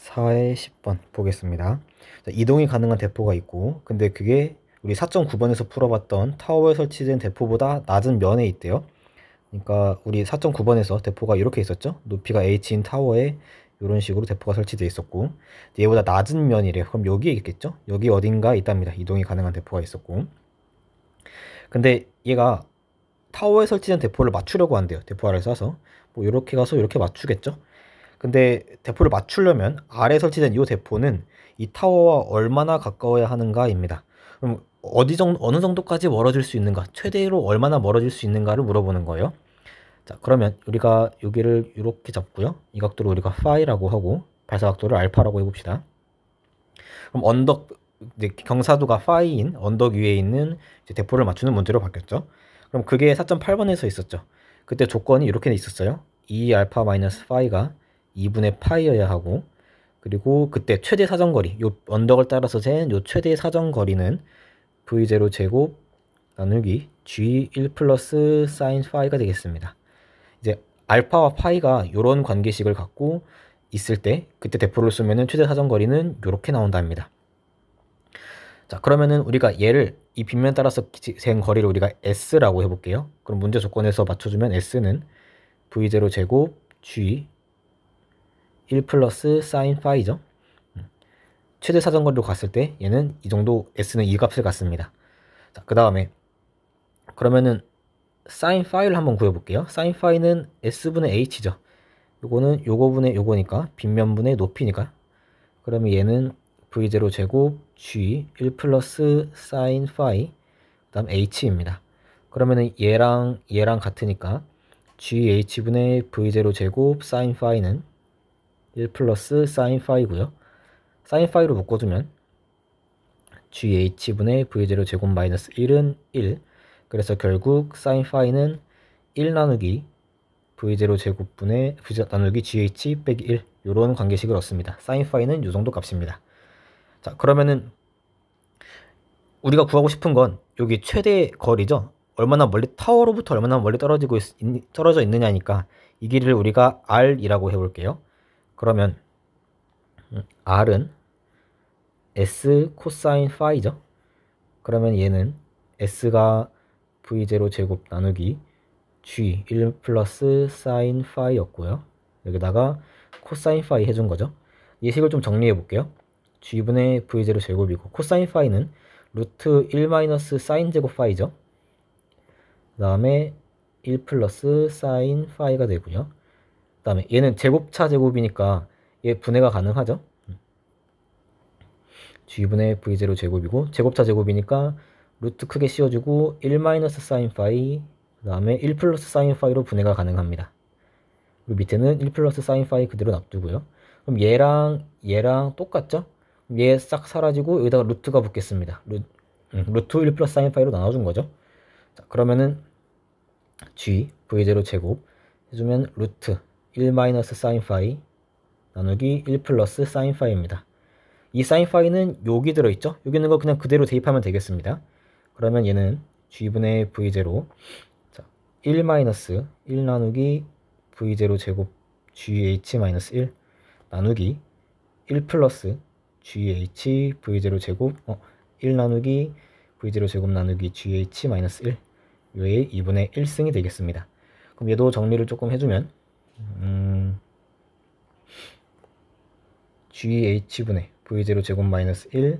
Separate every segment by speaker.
Speaker 1: 4의 10번 보겠습니다. 자, 이동이 가능한 대포가 있고, 근데 그게 우리 4.9번에서 풀어봤던 타워에 설치된 대포보다 낮은 면에 있대요. 그러니까 우리 4.9번에서 대포가 이렇게 있었죠. 높이가 h인 타워에 이런 식으로 대포가 설치되어 있었고, 얘보다 낮은 면이래요. 그럼 여기에 있겠죠. 여기 어딘가 있답니다. 이동이 가능한 대포가 있었고, 근데 얘가 타워에 설치된 대포를 맞추려고 한대요. 대포알을 쏴서 뭐 이렇게 가서 이렇게 맞추겠죠. 근데 대포를 맞추려면 아래에 설치된 이 대포는 이 타워와 얼마나 가까워야 하는가입니다. 그럼 어느 정도까지 멀어질 수 있는가, 최대로 얼마나 멀어질 수 있는가를 물어보는 거예요. 자, 그러면 우리가 여기를 이렇게 잡고요. 이 각도를 우리가 파이라고 하고 발사 각도를 알파라고 해봅시다. 그럼 언덕, 이제 경사도가 파이인 언덕 위에 있는 이제 대포를 맞추는 문제로 바뀌었죠. 그럼 그게 4.8번에서 있었죠. 그때 조건이 이렇게 돼 있었어요. 2 알파 마이너스 파이가 2분의 파이여야 하고, 그리고 그때 최대 사정거리, 요 언덕을 따라서 잰 요 최대 사정거리는 v0 제곱 나누기 g1 플러스 사인 파이가 되겠습니다. 이제 알파와 파이가 이런 관계식을 갖고 있을 때 그때 대포를 쏘면은 최대 사정거리는 이렇게 나온답니다. 자, 그러면은 우리가 얘를 이 빗면 따라서 잰 거리를 우리가 s라고 해볼게요. 그럼 문제 조건에서 맞춰주면 s는 v0 제곱 g 1 플러스 사인 파이죠. 최대 사정거리로 갔을 때 얘는 이 정도 s는 이 값을 갖습니다. 자, 그 다음에 그러면은 사인 파이를 한번 구해볼게요. 사인 파이는 s분의 h죠. 요거는 요거분의 요거니까 빗면분의 높이니까, 그러면 얘는 v0 제곱 g 1 플러스 사인 파이 그 다음 h입니다. 그러면은 얘랑 같으니까gh분의 v0 제곱 사인 파이는 1 플러스 사인 파이고요. 사인 파이로 묶어두면gh분의 v0 제곱 마이너스 1은 1, 그래서 결국 사인 파이는 1 나누기 v0 제곱분의 v0 나누기 gh 빼기 1, 요런 관계식을 얻습니다. 사인 파이는 요 정도 값입니다. 자, 그러면은 우리가 구하고 싶은 건 여기 최대 거리죠. 얼마나 멀리, 타워로부터 얼마나 멀리 떨어져 있느냐니까 이 길이를 우리가 r이라고 해볼게요. 그러면 r은 s 코사인 파이죠. 그러면 얘는 s가 v0 제곱 나누기 g 1 플러스 사인 파이였고요. 여기다가 코사인 파이 해준 거죠. 예식을 좀 정리해 볼게요. g분의 v0 제곱이고, 코사인 파이는 루트 1 마이너스 사인 제곱 파이죠. 그 다음에 1 플러스 사인 파이가 되고요. 그 다음에 얘는 제곱차 제곱이니까 얘 분해가 가능하죠. g분의 v0 제곱이고, 제곱차 제곱이니까 루트 크게 씌워주고 1 마이너스 사인 파이 그 다음에 1 플러스 사인 파이로 분해가 가능합니다. 그리고 밑에는 1 플러스 사인 파이 그대로 놔두고요. 그럼 얘랑 똑같죠? 얘 싹 사라지고 여기다가 루트가 붙겠습니다. 루트 1 플러스 사인 파이로 나눠준 거죠. 자, 그러면은 g v0 제곱 해주면 루트 1 마이너스 사인 파이 나누기 1 플러스 사인 파이입니다. 이 사인 파이는 여기 들어있죠? 여기 있는 거 그냥 그대로 대입하면 되겠습니다. 그러면 얘는 g분의 v0 자, 1 마이너스 1 나누기 v0 제곱 gh 마이너스 1 나누기 1 플러스 gh v0 제곱 1 나누기 v0 제곱 나누기 gh 마이너스 1 요의 2분의 1승이 되겠습니다. 그럼 얘도 정리를 조금 해주면gh분의 v0 제곱 마이너스 1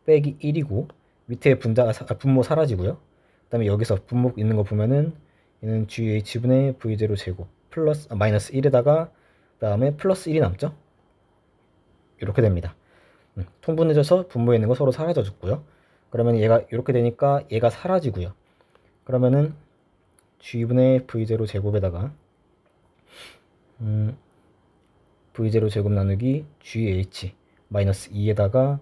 Speaker 1: 빼기 1이고, 밑에 분모 사라지고요. 그 다음에 여기서 분모 있는 거 보면은 얘는gh분의 v0 제곱 플러스 마이너스 1에다가 그 다음에 플러스 1이 남죠. 이렇게 됩니다. 통분해져서 분모에 있는 거 서로 사라져 줬고요. 그러면 얘가 이렇게 되니까 얘가 사라지고요. 그러면은 g분의 v0 제곱에다가 v0 제곱 나누기 gh 마이너스 2에다가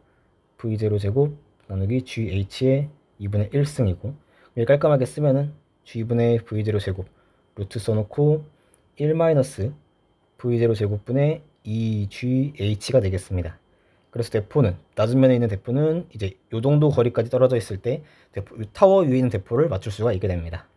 Speaker 1: v0 제곱 나누기gh의 2분의 1승이고, 여기 깔끔하게 쓰면은 g분의 v0 제곱 루트 써놓고 1 마이너스 v0 제곱분의 2gh가 되겠습니다. 그래서 대포는, 낮은 면에 있는 대포는 이제 요 정도 거리까지 떨어져 있을 때 타워 위에 있는 대포를 맞출 수가 있게 됩니다.